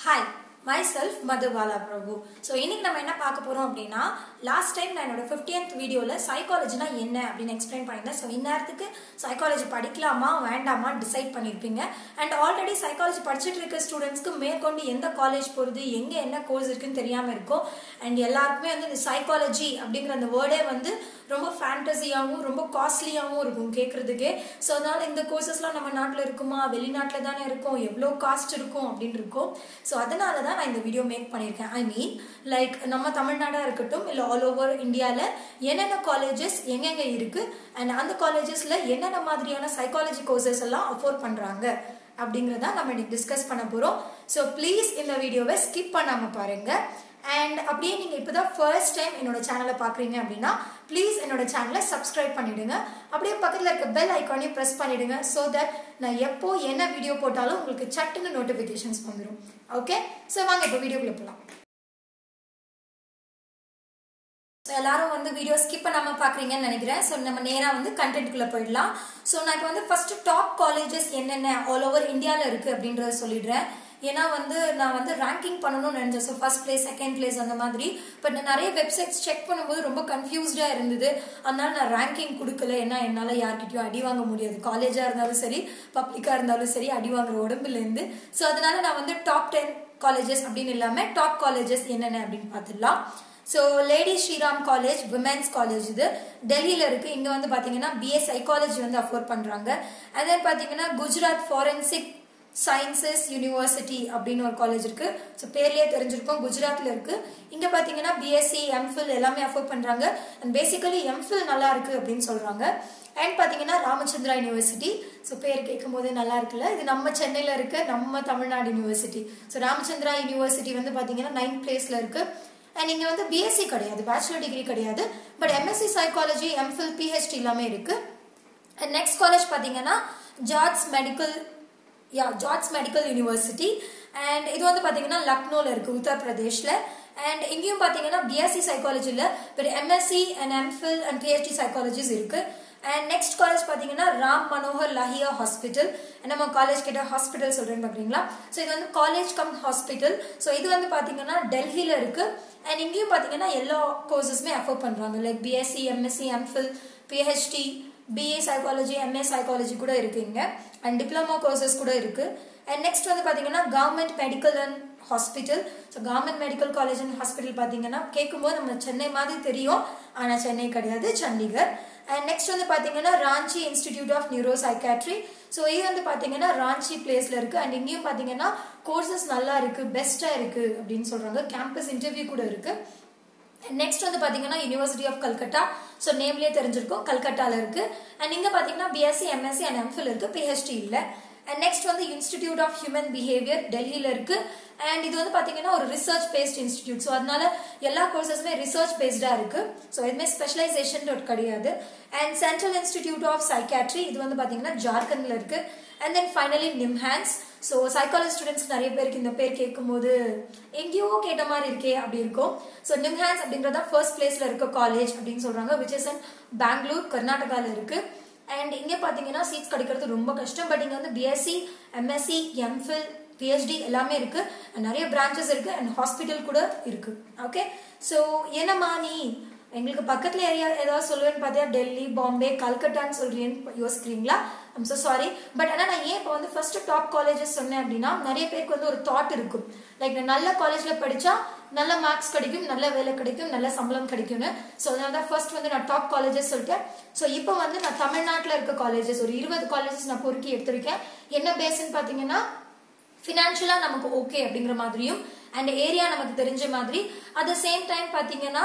Hi, myself Madhuvala Prabhu. So இன்னைக்கு நம்ம என்ன பார்க்க போறோம் அப்படினா last time நான் என்னோட 50th வீடியோல சைக்காலஜினா என்ன அப்படினு எக்ஸ்பிளைன் பண்ணிருந்தேன். சோ இன்னத்துக்கு சைக்காலஜி படிக்கலாமா வேண்டாமா டிசைட் பண்ணிருப்பீங்க. and already சைக்காலஜி படிச்சிட்டு இருக்க ஸ்டூடண்ட்ஸ்க்கு மேற்கொண்டு எந்த காலேஜ் போறது எங்க என்ன கோர்ஸ் இருக்குன்னு தெரியாம இருக்கும். and எல்லாருக்குமே வந்து இந்த சைக்காலஜி அப்படிங்கற அந்த வேர்டே வந்து ரொம்ப ஃபேண்டசியாவும் ரொம்ப காஸ்ட்லியாவும் இருக்கும் கேக்குறதுக்கு. சோ அதனால இந்த கோர்சஸ்லாம் நம்ம நாட்டுல இருக்குமா வெளிநாட்டுல தானே இருக்கும் எவ்வளவு காஸ்ட் இருக்கும் அப்படினு இருக்கும். சோ அதனால தான் நான் இந்த வீடியோ மேக் பண்ணிருக்கேன். ஐ மீன் லைக் நம்ம தமிழ்நாடா இருக்கட்டும் இல்ல ஆல் ஓவர் இந்தியால என்னென்ன காலேजेस எங்கெங்க இருக்கு and அந்த காலேजेसல என்னென்ன மாதிரியான சைக்காலஜி கோர்சஸ் எல்லாம் அஃபோர்ட் பண்றாங்க அப்படிங்கறத நம்ம இன்னைக்கு டிஸ்கஸ் பண்ண போறோம். சோ ப்ளீஸ் இந்த வீடியோவை ஸ்கிப் பண்ணாம பாருங்க. and அப்படியே நீங்க இப்போதான் ஃபர்ஸ்ட் டைம் என்னோட சேனலை பாக்குறீங்க அப்படின்னா ப்ளீஸ் என்னோட சேனலை சப்ஸ்கிரைப் பண்ணிடுங்க. அப்படியே பக்கத்துல இருக்க பெல் ஐகானையும் பிரஸ் பண்ணிடுங்க so that நான் எப்போ என்ன வீடியோ போட்டாலும் உங்களுக்கு சட்டுன்னு நோட்டிபிகேஷன்ஸ் வந்துடும். ஓகே, சோ வாங்க இப்போ வீடியோக்குள்ள போலாம். எல்லாரும் வந்து வீடியோ ஸ்கிப் பண்ணாம பாக்குறீங்கன்னு நினைக்கிறேன். சோ நம்ம நேரா வந்து கண்டென்ட்குள்ள போயிடலாம். சோ நான் இப்போ வந்து ஃபர்ஸ்ட் டாப் காலேजेस என்னென்ன ஆல் ஓவர் இந்தியால இருக்கு அப்படின்றத சொல்லிடுறேன். ஏன்னா வந்து நான் வந்து ரேங்கிங் பண்ணணும்னு நினைச்சேன். So first place second place அந்த மாதிரி. பட் நான் நிறைய வெப்சைட்ஸ் செக் பண்ணும்போது ரொம்ப கன்ஃபியூஸ்டா இருந்தது. அதனால நான் ரேங்கிங் கொடுக்கல. ஏன்னா என்னால யார்கிட்டயும் அடி வாங்க முடியாது. காலேஜா இருந்தாலும் சரி பப்ளிக்கா இருந்தாலும் சரி அடி வாங்குற உடம்புல இருந்து. ஸோ அதனால நான் வந்து டாப் 10 காலேஜஸ் அப்படின்னு இல்லாம டாப் காலேஜஸ் என்னென்ன அப்படின்னு பார்த்துடலாம். So lady Shriram college women's college இது டெல்லியில இருக்கு. இங்க வந்து பாத்தீங்கன்னா BA சைக்காலஜி வந்து அஃபோர்ட் பண்றாங்க. அதே பாத்தீங்கன்னா குஜராத் ஃபாரன்சிக் சயின்சஸ் யூனிவர்சிட்டி அப்படின்னு ஒரு காலேஜ் இருக்கு. ஸோ பேர்லயே தெரிஞ்சிருக்கும் குஜராத்ல இருக்கு. இங்க பாத்தீங்கன்னா BSc MPhil எல்லாமே அஃபோர்ட் பண்றாங்க. அண்ட் பேசிக்கலி MPhil நல்லா இருக்கு அப்படின்னு சொல்றாங்க. அண்ட் பாத்தீங்கன்னா ராமச்சந்திரா யூனிவர்சிட்டி. ஸோ பேர் கேட்கும் போதே நல்லா இருக்குல்ல. இது நம்ம சென்னையில இருக்க நம்ம Tamil Nadu university. So Ramachandra university வந்து பாத்தீங்கன்னா 9th பிளேஸ்ல இருக்கு. அண்ட் இங்க வந்து BSc கிடையாது, பேச்சுலர் டிகிரி கிடையாது. But MSc psychology MPhil PhD எல்லாமே இருக்கு. அண்ட் நெக்ஸ்ட் காலேஜ் பாத்தீங்கன்னா ஜார்ஜ் மெடிக்கல் யூனிவர்சிட்டி. அண்ட் இது வந்து பாத்தீங்கன்னா லக்னோல இருக்கு உத்தரப்பிரதேஷ்ல. அண்ட் இங்கேயும் பாத்தீங்கன்னா BSc சைக்காலஜில but MSc and MPhil and PhD psychologies இருக்கு. அண்ட் நெக்ஸ்ட் காலேஜ் பாத்தீங்கன்னா ராம் மனோகர் லஹியா ஹாஸ்பிட்டல். நம்ம காலேஜ் கிட்ட ஹாஸ்பிட்டல் சொல்றேன்னு பாக்குறீங்களா? ஸோ இது வந்து காலேஜ் கம் ஹாஸ்பிட்டல். ஸோ இது வந்து பாத்தீங்கன்னா டெல்லியில இருக்கு. அண்ட் இங்கேயும் பாத்தீங்கன்னா எல்லா கோர்சஸுமே அஃபோர்ட் பண்றாங்க. Like BSc MSc MPhil PhD BA psychology MA psychology கூட இருக்கு இங்க. அண்ட் டிப்ளமோ கோர்சஸ் கூட இருக்கு. அண்ட் நெக்ஸ்ட் வந்து பாத்தீங்கன்னா government medical and hospital. So government medical college and hospital பாத்தீங்கன்னா கேட்கும்போது நம்ம சென்னை மாதிரி தெரியும், ஆனா சென்னை கிடையாது, சண்டிகர். அண்ட் நெக்ஸ்ட் வந்து பாத்தீங்கன்னா Ranchi institute of neuro psychiatry. So இது வந்து பாத்தீங்கன்னா ராஞ்சி பிளேஸ்ல இருக்கு. அண்ட் இங்கேயும் பாத்தீங்கன்னா கோர்சஸ் நல்லா இருக்கு, பெஸ்டா இருக்கு அப்படின்னு சொல்றாங்க. கேம்பஸ் இன்டர்வியூ கூட இருக்கு. நெக்ஸ்ட் வந்து பாத்தீங்கன்னா யூனிவர்சிட்டி ஆஃப் கல்கட்டா. ஸோ நேம்லயே தெரிஞ்சிருக்கும் கல்கட்டால இருக்கு. அண்ட் இங்க பாத்தீங்கன்னா BSc MSc அண்ட் MPhil இருக்கு, PhD இல்ல. அண்ட் நெக்ஸ்ட் வந்து இன்ஸ்டிடியூட் ஆஃப் ஹியூமன் பிஹேவியர் டெல்லியில இருக்கு. அண்ட் இது வந்து பாத்தீங்கன்னா ஒரு ரிசர்ச் பேஸ்ட் இன்ஸ்டிடியூட். ஸோ அதனால எல்லா கோர்சஸுமே ரிசர்ச் பேஸ்டா இருக்கு. ஸோ எதுவுமே ஸ்பெஷலைசேஷன் கிடையாது. And central institute of psychiatry இது வந்து பாத்தீங்கன்னா ஜார்க்கண்ட்ல இருக்கு. And then finally NIMHANS. So psychology students நிறைய பேருக்கு இந்த பேர் கேட்கும் போது எங்கேயோ கேட்ட மாதிரி இருக்கே அப்படி இருக்கும். ஸோ நிம்ஹான்ஸ் அப்படின்றத ஃபர்ஸ்ட் பிளேஸ்ல இருக்க காலேஜ் அப்படின்னு சொல்றாங்க, விச் இஸ் இன் பெங்களூர் கர்நாடகால இருக்கு. அண்ட் இங்க பாத்தீங்கன்னா சீட்ஸ் கிடைக்கிறது ரொம்ப கஷ்டம். பட் இங்க வந்து BSc MSc MPhil PhD எல்லாமே இருக்கு. நிறைய பிரான்ச்சஸ் இருக்கு அண்ட் ஹாஸ்பிட்டல் கூட இருக்கு. ஓகே, ஸோ என்னமா நீ எங்களுக்கு பக்கத்துல ஏரியா ஏதாவது சொல்லுவேன்னு பார்த்தியா டெல்லி பாம்பே கல்கட்டான்னு சொல்றீன்னு யோசிக்கிறீங்களா? I'm so sorry. பட் ஆனால் நான் ஏன் இப்போ வந்து ஃபர்ஸ்ட் டாப் காலேஜஸ் சொன்னேன் அப்படின்னா நிறைய பேருக்கு வந்து ஒரு தாட் இருக்கும், லைக் நான் நல்ல காலேஜ்ல படிச்சா நல்ல மார்க்ஸ் கிடைக்கும், நல்ல வேலை கிடைக்கும், நல்ல சம்பளம் கிடைக்கும்னு. ஸோ அதனால தான் ஃபர்ஸ்ட் வந்து நான் டாப் காலேஜஸ் சொல்லிட்டேன். ஸோ இப்போ வந்து நான் தமிழ்நாட்டில் இருக்க காலேஜஸ் ஒரு 20 காலேஜஸ் நான் பொறுக்கி எடுத்திருக்கேன். என்ன பேஸ்ன்னு பார்த்தீங்கன்னா ஃபினான்ஷியலா நமக்கு ஓகே அப்படிங்கிற மாதிரியும் அண்ட் ஏரியா நமக்கு தெரிஞ்ச மாதிரி, அட் த சேம் டைம் பாத்தீங்கன்னா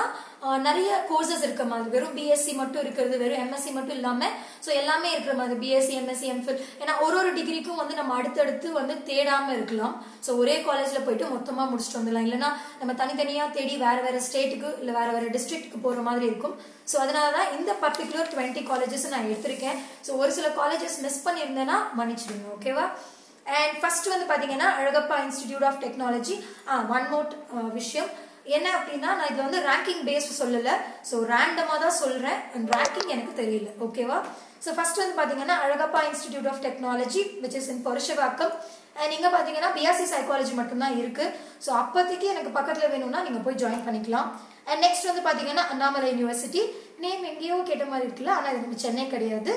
நிறைய கோர்சஸ் இருக்க மாதிரி, வெறும் BSc மட்டும் இருக்கிறது, வெறும் MSc மட்டும் இல்லாம ஸோ எல்லாமே இருக்கிற மாதிரி BSc MSc MPhil. ஏன்னா ஒரு டிகிரிக்கும் வந்து நம்ம அடுத்தடுத்து வந்து தேடாம இருக்கலாம். ஸோ ஒரே காலேஜ்ல போயிட்டு மொத்தமா முடிச்சுட்டு வந்துடலாம். இல்லைன்னா நம்ம தனித்தனியா தேடி வேற ஸ்டேட்டுக்கு இல்ல வேற டிஸ்ட்ரிக்ட்க்கு போற மாதிரி இருக்கும். ஸோ அதனாலதான் இந்த பர்டிகுலர் 20 காலேஜஸ் நான் எடுத்திருக்கேன். ஸோ ஒரு சில காலேஜஸ் மிஸ் பண்ணியிருந்தேன்னா மன்னிச்சிடுங்க, ஓகேவா? அண்ட் ஃபர்ஸ்ட் வந்து பாத்தீங்கன்னா Alagappa institute of technology. One more விஷயம் என்ன அப்படின்னா நான் இதுல வந்து ரேங்கிங் பேஸ்ட் சொல்லல, ஸோ ரேண்டமா தான் சொல்றேன். அண்ட் ரேங்கிங் எனக்கு தெரியல, ஓகேவா? ஸோ ஃபர்ஸ்ட் வந்து பாத்தீங்கன்னா Alagappa institute of Technology which is in Purasawalkam. And இங்க பாத்தீங்கன்னா பிஎஸ்சி சைக்காலஜி மட்டும் தான் இருக்கு. ஸோ அப்போதைக்கு எனக்கு பக்கத்துல வேணும்னா நீங்க போய் ஜாயின் பண்ணிக்கலாம். அண்ட் நெக்ஸ்ட் வந்து பாத்தீங்கன்னா அண்ணாமலை யூனிவர்சிட்டி, நேம் எங்கேயோ கேட்ட மாதிரி இருக்குல்ல, ஆனா இது நம்ம சென்னை கிடையாது,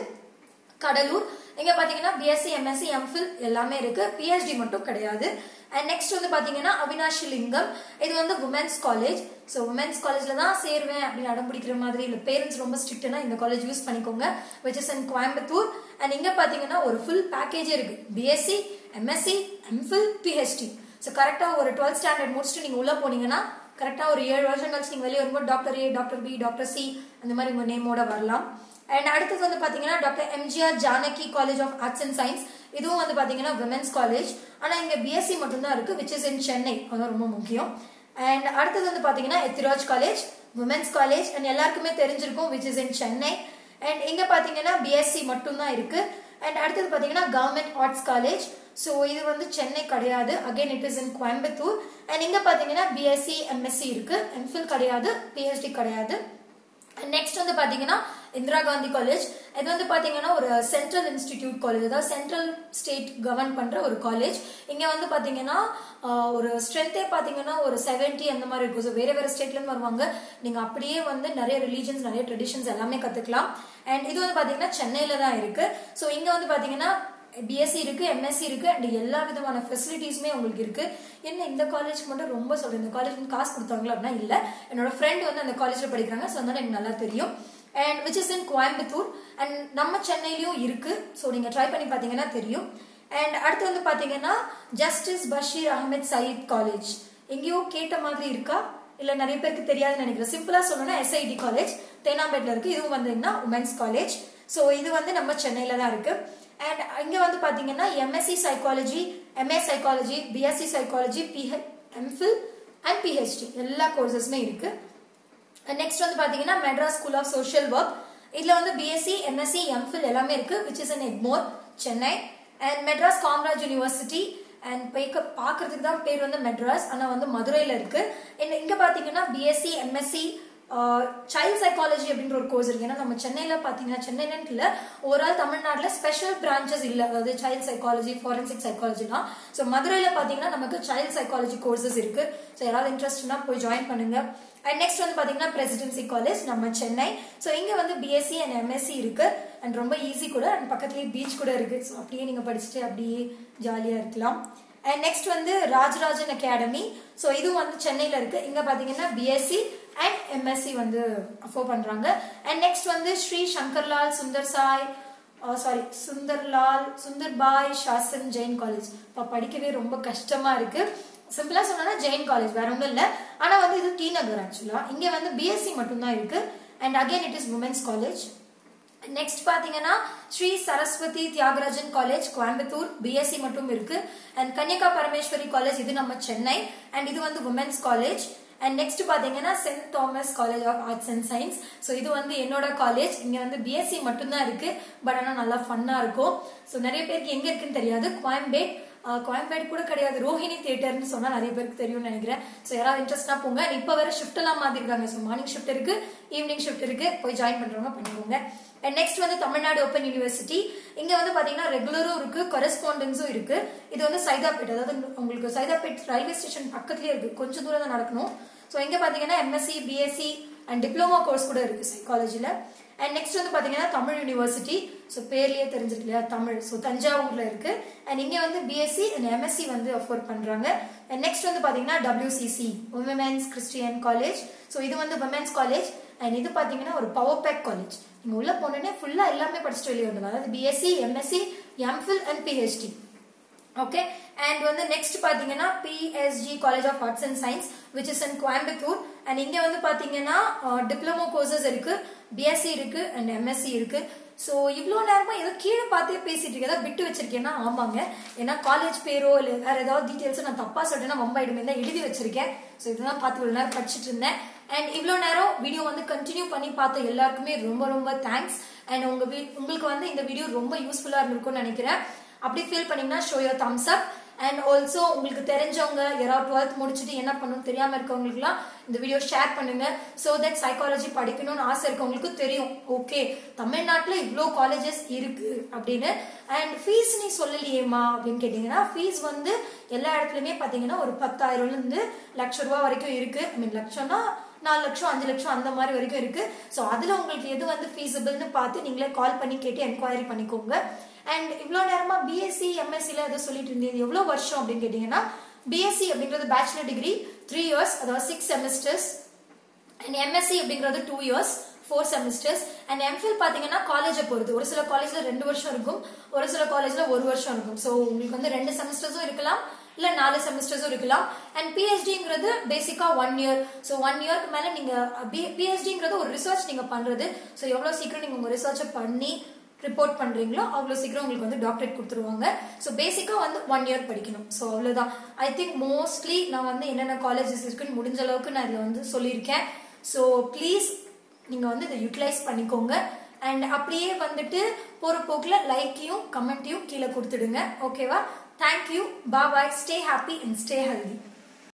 கடலூர். இங்க பாத்தீங்கன்னா பிஎஸ்சி எம்எஸ்சி எம்ஃபில் எல்லாமே இருக்கு, பிஹெச்டி மட்டும் கிடையாது. அண்ட் நெக்ஸ்ட் வந்து பாத்தீங்கன்னா அவினாஷி லிங்கம், இது வந்து உமன்ஸ் காலேஜ். ஸோ உமன்ஸ் காலேஜ்ல தான் சேருவேன் அப்படின்னு அடம் பிடிக்கிற மாதிரி இல்லை, பேரண்ட்ஸ் ரொம்ப ஸ்ட்ரிக்ட்னா இந்த காலேஜ் யூஸ் பண்ணிக்கோங்க, which is in Coimbatore. And இங்க பாத்தீங்கன்னா ஒரு ஃபுல் பேக்கேஜே இருக்கு, BSc MSc MPhil PhD. So கரெக்டா ஒரு 12th ஸ்டாண்டர்ட் முடிச்சுட்டு நீங்க உள்ள போனீங்கன்னா கரெக்டா ஒரு 7 வருஷம் கழிச்சு நீங்க வெளியே வரும்போது doctor A, doctor B, doctor C அந்த மாதிரி உங்க நேமோட வரலாம். அண்ட் அடுத்தது வந்து பாத்தீங்கன்னா doctor MGR Janaki college of arts and science, இதுவும் வந்து பாத்தீங்கன்னா விமென்ஸ் காலேஜ். ஆனா இங்க பிஎஸ்சி மட்டும் தான் இருக்கு, which is in சென்னை, அதான் ரொம்ப முக்கியம். அண்ட் அடுத்தது வந்து பாத்தீங்கன்னா Ethiraj college women's college, and எல்லாருக்குமே தெரிஞ்சிருக்கும், which is in Chennai. And இங்க பாத்தீங்கன்னா பிஎஸ்சி மட்டும் தான் இருக்கு. அண்ட் அடுத்தது பாத்தீங்கன்னா கவர்மெண்ட் ஆர்ட்ஸ் காலேஜ், ஸோ இது வந்து சென்னை கிடையாது, again it is in Coimbatore. And இங்க பாத்தீங்கன்னா பிஎஸ்சி எம்எஸ்சி இருக்கு, எம்ஃபில் கிடையாது, பிஹெச்டி கிடையாது. நெக்ஸ்ட் வந்து பாத்தீங்கன்னா இந்திரா காந்தி காலேஜ், இது வந்து பாத்தீங்கன்னா ஒரு சென்ட்ரல் இன்ஸ்டிடியூட் காலேஜ், அதாவது சென்ட்ரல் ஸ்டேட் கவர்ன் பண்ற ஒரு காலேஜ். இங்க வந்து பாத்தீங்கன்னா ஒரு ஸ்ட்ரென்த்தே பாத்தீங்கன்னா ஒரு 70 அந்த மாதிரி இருக்கும். ஸோ வேற வேற ஸ்டேட்ல இருந்து வருவாங்க, நீங்க அப்படியே வந்து நிறைய ரிலீஜன்ஸ் நிறைய ட்ரெடிஷன்ஸ் எல்லாமே கத்துக்கலாம். அண்ட் இது வந்து பாத்தீங்கன்னா சென்னையில தான் இருக்கு. ஸோ இங்க வந்து பாத்தீங்கன்னா பிஎஸ்சி இருக்கு, எம்எஸ்சி இருக்கு, அண்ட் எல்லா விதமான ஃபெசிலிட்டிஸுமே உங்களுக்கு இருக்கு. என்ன இந்த காலேஜ்க்கு மட்டும் ரொம்ப சொல்றேன், இந்த காலேஜ் காசு கொடுத்தாங்களா அப்படின்னா இல்ல, என்னோட ஃப்ரெண்ட் வந்து அந்த காலேஜ்ல படிக்கிறாங்க, ஸோ அதனால எனக்கு நல்லா தெரியும். And which is in Coimbatore, and நம்ம சென்னையிலயும் இருக்கு, ஸோ நீங்க ட்ரை பண்ணி பாத்தீங்கன்னா தெரியும். அண்ட் அடுத்து வந்து பாத்தீங்கன்னா ஜஸ்டிஸ் பஷீர் அகமது சயீத் காலேஜ், எங்கேயோ கேட்ட மாதிரி இருக்கா இல்ல நிறைய பேருக்கு தெரியாதுன்னு நினைக்கிறேன். சிம்பிளா சொல்லணும்னா எஸ்ஐடி காலேஜ் தேனாம்பேட்ல இருக்கு, இதுவும் வந்து உமன்ஸ் காலேஜ். ஸோ இது வந்து நம்ம சென்னையில தான் இருக்கு. அண்ட் இங்க வந்து பாத்தீங்கன்னா MSc psychology, MA psychology, BSc psychology, MPhil and PhD எல்லா கோர்சஸுமே இருக்கு. நெக்ஸ்ட் வந்து பாத்தீங்கன்னா Madras school of social work, இதுல வந்து பிஎஸ்சி எம்எஸ்சி எம்ஃபில் எல்லாமே இருக்கு, which is in Egmore Chennai. And Madras Kamaraj university, and பாக்குறதுக்கு தான் பேர் வந்து மெட்ராஸ், ஆனா வந்து மதுரையில இருக்கு. இங்க பாத்தீங்கன்னா பிஎஸ்சி எம்எஸ்சி சைல்ட் சைக்காலஜி அப்படின்ற ஒரு கோர்ஸ் இருக்கு. ஏன்னா நம்ம சென்னையில பாத்தீங்கன்னா சென்னையில இல்ல ஓவரால் தமிழ்நாட்டுல ஸ்பெஷல் பிரான்ச்சஸ் இல்ல, அதாவது சைல்ட் சைக்காலஜி ஃபாரன்சிக் சைக்காலஜிலாம். ஸோ மதுரையில பாத்தீங்கன்னா நமக்கு சைல்ட் சைக்காலஜி கோர்சஸ் இருக்கு. ஸோ யாராவது இன்ட்ரெஸ்ட்னா போய் ஜாயின் பண்ணுங்க. அண்ட் நெக்ஸ்ட் வந்து பாத்தீங்கன்னா பிரசிடென்சி காலேஜ் நம்ம சென்னை. ஸோ இங்க வந்து பிஎஸ்சி அண்ட் எம்எஸ்சி இருக்கு, அண்ட் ரொம்ப ஈஸி கூட, அண்ட் பக்கத்துலயே பீச் கூட இருக்கு. ஸோ அப்படியே நீங்க படிச்சுட்டு அப்படியே ஜாலியா இருக்கலாம். அண்ட் நெக்ஸ்ட் வந்து ராஜராஜன் அகாடமி, ஸோ இதுவும் வந்து சென்னையில இருக்கு. இங்க பாத்தீங்கன்னா பிஎஸ்சி அண்ட் எம்எஸ்சி வந்து அஃபோர் பண்றாங்க. அண்ட் நெக்ஸ்ட் வந்து ஸ்ரீ சங்கர்லால் சுந்தர்பாய் சாசன் ஜெயின் காலேஜ். இப்போ படிக்கவே ரொம்ப கஷ்டமா இருக்கு, சிம்பிளா சொன்னா ஜெயின் காலேஜ் வேற ஒன்றும் இல்லை, ஆனா வந்து இது டி நகர் ஆக்சுவலா. இங்க வந்து பிஎஸ்சி மட்டும் தான் இருக்கு, and again it is women's college. Next பாத்தீங்கன்னா ஸ்ரீ சரஸ்வதி தியாகராஜன் காலேஜ் கோயம்புத்தூர், பிஎஸ்சி மட்டும் இருக்கு. அண்ட் கன்னிகா பரமேஸ்வரி காலேஜ், இது நம்ம சென்னை, அண்ட் இது வந்து உமன்ஸ் காலேஜ். அண்ட் நெக்ஸ்ட் பாத்தீங்கன்னா Saint Thomas college of arts and science, so இது வந்து என்னோட காலேஜ். இங்க வந்து பிஎஸ்சி மட்டும் தான் இருக்கு, பட் ஆனா நல்லா ஃபன்னா இருக்கும். ஸோ நிறைய பேருக்கு எங்க இருக்குன்னு தெரியாது, கோயம்பேடு கூட கிடையாது, ரோஹிணி தியேட்டர்னு சொன்னா நிறைய பேருக்கு தெரியும்னு நினைக்கிறேன். ஸோ யாராவது இன்ட்ரெஸ்டா போங்க. இப்ப வேற ஷிஃப்ட் எல்லாம் மாத்திருக்காங்க, ஸோ மார்னிங் ஷிஃப்ட் இருக்கு, ஈவினிங் ஷிஃப்ட் இருக்கு, போய் ஜாயின் பண்றவங்க பண்ணிக்கோங்க. அண்ட் நெக்ஸ்ட் வந்து தமிழ்நாடு ஓப்பன் யூனிவர்சிட்டி, இங்க வந்து பாத்தீங்கன்னா ரெகுலரும் இருக்கு, கரஸ்பாண்டன்ஸும் இருக்கு. இது வந்து சைதாப்பேட், அதாவது உங்களுக்கு சைதாப்பேட் ரயில்வே ஸ்டேஷன் பக்கத்துலயே இருக்கு, கொஞ்சம் தூரம் தான் நடக்கணும். ஸோ இங்க பாத்தீங்கன்னா MSc BSc and diploma course கூட இருக்கு சைக்காலஜில. அண்ட் நெக்ஸ்ட் வந்து பாத்தீங்கன்னா தமிழ் யூனிவர்சிட்டி, ஸோ பேர்லயே தெரிஞ்சிருக்கு இல்லையா தமிழ், ஸோ தஞ்சாவூர்ல இருக்கு. அண்ட் இங்க வந்து பிஎஸ்சி அண்ட் எம்எஸ்சி வந்து அஃபோர்ட் பண்றாங்க. அண்ட் நெக்ஸ்ட் வந்து பாத்தீங்கன்னா WCC women's Christian college, so இது வந்து உமன்ஸ் காலேஜ். அண்ட் இது பாத்தீங்கன்னா ஒரு பவர் பேக் காலேஜ், நீங்க உள்ள போனோடனே ஃபுல்லா எல்லாமே படிச்சுட்டு வெளியே வந்துடும், அதாவது BSc MSc MPhil and PhD. Okay. And வந்து நெக்ஸ்ட் பாத்தீங்கன்னா PSG college of arts and science, which is in Coimbatore. And இங்க வந்து பாத்தீங்கன்னா டிப்ளமோ கோர்சஸ் இருக்கு, பிஎஸ்சி இருக்கு அண்ட் எம்எஸ்சி இருக்கு. ஸோ இவ்வளோ நேரமா ஏதோ கீழே பார்த்தே பேசிட்டு இருக்கேன், ஏதாவது விட்டு வச்சிருக்கேன்னா ஆமாங்க, ஏன்னா காலேஜ் பேரோ இல்லை வேற ஏதாவது டீட்டெயில்ஸ் நான் தப்பா சொல்றேன்னா வம்பாயிடுமே தான் எழுதி வச்சிருக்கேன். ஸோ இதெல்லாம் பார்த்து இவ்வளோ நேரம் படிச்சுட்டு இருந்தேன். அண்ட் இவ்வளோ நேரம் வீடியோ வந்து கண்டினியூ பண்ணி பார்த்த எல்லாருக்குமே ரொம்ப ரொம்ப தேங்க்ஸ். அண்ட் உங்களுக்கு வந்து இந்த வீடியோ ரொம்ப யூஸ்ஃபுல்லா இருந்திருக்கும்னு நினைக்கிறேன். அப்படி ஃபீல் பண்ணீங்கன்னா show your Thums up. And also உங்களுக்கு தெரிஞ்சவங்க யாராவது 12th முடிச்சுட்டு என்ன பண்ணணும்னு தெரியாம இருக்கவங்களுக்குலாம் இந்த வீடியோ ஷேர் பண்ணுங்க. ஸோ தட் சைக்காலஜி படிக்கணும்னு ஆசை இருக்கவங்களுக்கு தெரியும், ஓகே தமிழ்நாட்டுல இவ்வளோ காலேஜஸ் இருக்கு அப்படின்னு. அண்ட் ஃபீஸ் நீ சொல்லலையேமா அப்படின்னு கேட்டீங்கன்னா, ஃபீஸ் வந்து எல்லா இடத்துலயுமே பாத்தீங்கன்னா ஒரு 10,000ல இருந்து ₹1,00,000 வரைக்கும் இருக்கு. ஐ மீன் லட்சம்னா 4 லட்சம் 5 லட்சம் அந்த மாதிரி வரைக்கும் இருக்கு. ஸோ அதுல உங்களுக்கு எது வந்து ஃபீஸபிள்னு பார்த்து நீங்களே கால் பண்ணி கேட்டு என்கொயரி பண்ணிக்கோங்க. அண்ட் இவ்வளோ நேரமா பிஎஸ்சி எம்எஸ்சில எதோ சொல்லிட்டு இருந்தீங்க, எவ்வளோ வருஷம் அப்படின்னு கேட்டீங்கன்னா, பிஎஸ்சி அப்படிங்கிறது பேச்சுலர் டிகிரி 3 இயர்ஸ், அதாவது 6 செமஸ்டர்ஸ். அண்ட் எம்எஸ்சி அப்படிங்கிறது 2 இயர்ஸ் 4 செமஸ்டர்ஸ். அண்ட் எம்ஃபில் பாத்தீங்கன்னா காலேஜை பொறுத்து, ஒரு சில காலேஜ்ல 2 வருஷம் இருக்கும், ஒரு சில காலேஜ்ல 1 வருஷம் இருக்கும். ஸோ உங்களுக்கு வந்து 2 செமஸ்டர்ஸும் இருக்கலாம், இல்ல 4 செமஸ்டர்ஸும் இருக்கலாம். அண்ட் பிஹெச்டிங்கிறது பேசிக்கா 1 இயர். ஸோ 1 இயர்க்கு மேல நீங்க பிஹெச்டிங்கிறது ஒரு ரிசர்ச் நீங்க பண்றது. ஸோ எவ்வளவு சீக்கிரம் நீங்க உங்க ரிசர்ச்சை பண்ணி ரிப்போர்ட் பண்றீங்களோ அவ்வளவு சீக்கிரம் உங்களுக்கு வந்து டாக்டரேட் கொடுத்துருவாங்க. ஸோ பேசிக்கா வந்து 1 இயர் படிக்கணும். ஸோ அவ்வளவுதான். ஐ திங்க் மோஸ்ட்லி நான் வந்து என்னென்ன காலேஜஸ் இருக்குன்னு முடிஞ்ச அளவுக்கு நான் இதுல வந்து சொல்லியிருக்கேன். ஸோ ப்ளீஸ் நீங்க வந்து இதை யூட்டிலைஸ் பண்ணிக்கோங்க. அண்ட் அப்படியே வந்துட்டு போற போக்குல லைக்கையும் கமெண்ட்டையும் கீழே கொடுத்துடுங்க. ஓகேவா? Thank you, bye, stay happy and stay healthy.